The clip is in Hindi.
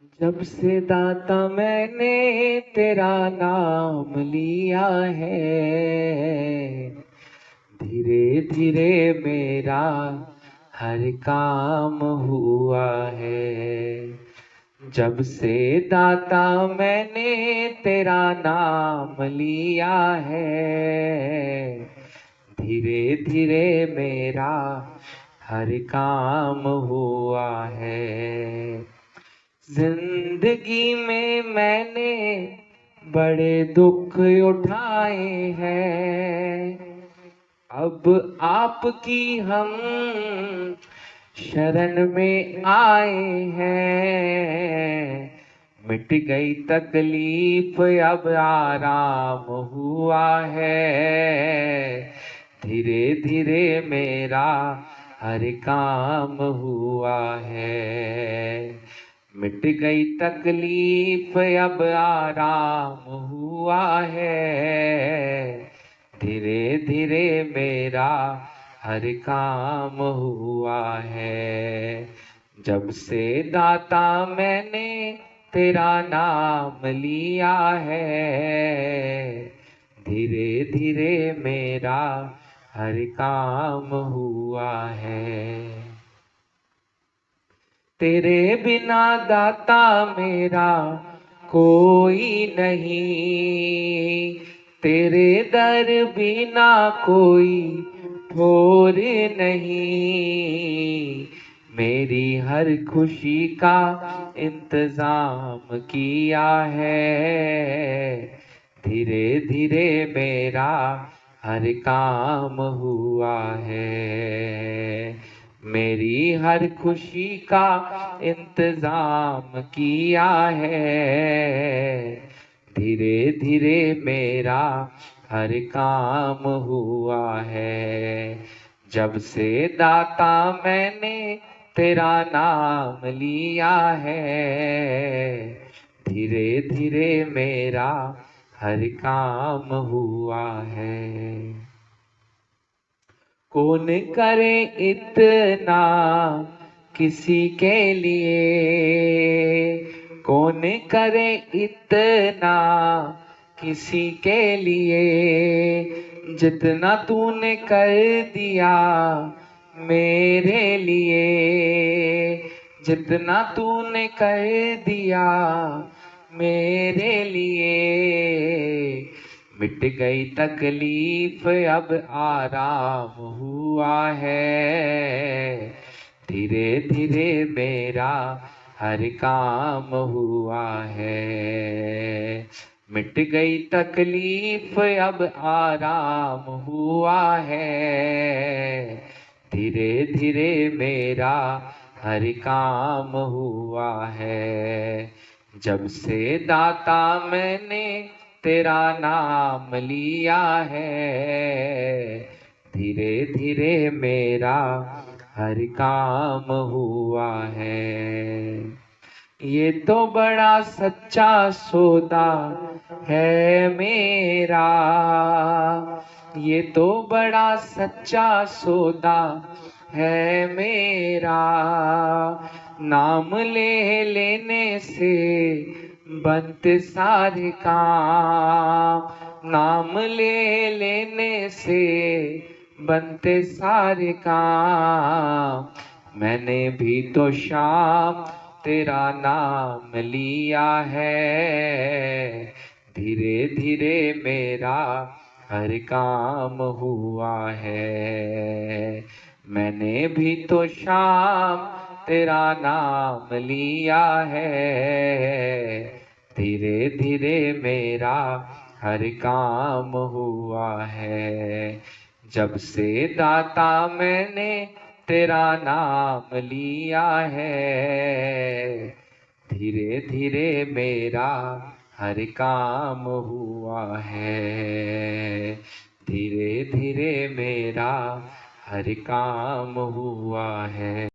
जब से दाता मैंने तेरा नाम लिया है, धीरे धीरे मेरा हर काम हुआ है। जब से दाता मैंने तेरा नाम लिया है, धीरे धीरे मेरा हर काम हुआ है। जिंदगी में मैंने बड़े दुख उठाए हैं, अब आपकी हम शरण में आए हैं। मिट गई तकलीफ, अब आराम हुआ है। धीरे धीरे मेरा हर काम हुआ है। मिट गई तकलीफ, अब आराम हुआ है। धीरे धीरे मेरा हर काम हुआ है। जब से दाता मैंने तेरा नाम लिया है, धीरे धीरे मेरा हर काम हुआ है। तेरे बिना दाता मेरा कोई नहीं, तेरे दर बिना कोई ठोर नहीं। मेरी हर खुशी का इंतजाम किया है। धीरे धीरे मेरा हर काम हुआ है। मेरी हर खुशी का इंतजाम किया है। धीरे धीरे मेरा हर काम हुआ है। जब से दाता मैंने तेरा नाम लिया है, धीरे धीरे मेरा हर काम हुआ है। कौन करे इतना किसी के लिए, कौन करे इतना किसी के लिए। जितना तूने कर दिया मेरे लिए, जितना तूने कर दिया मेरे लिए। मिट गई तकलीफ, अब आराम हुआ है। धीरे धीरे मेरा हर काम हुआ है। मिट गई तकलीफ, अब आराम हुआ है। धीरे धीरे मेरा हर काम हुआ है। जब से दाता मैंने तेरा नाम लिया है, धीरे धीरे मेरा हर काम हुआ है। ये तो बड़ा सच्चा सौदा है मेरा, ये तो बड़ा सच्चा सौदा है मेरा। नाम ले लेने से बनते सारे काम, नाम ले लेने से बनते सारे काम। मैंने भी तो शाम तेरा नाम लिया है। धीरे धीरे मेरा हर काम हुआ है। मैंने भी तो शाम तेरा नाम लिया है। धीरे धीरे मेरा हर काम हुआ है। जब से दाता मैंने तेरा नाम लिया है, धीरे धीरे मेरा हर काम हुआ है। धीरे धीरे मेरा हर काम हुआ है।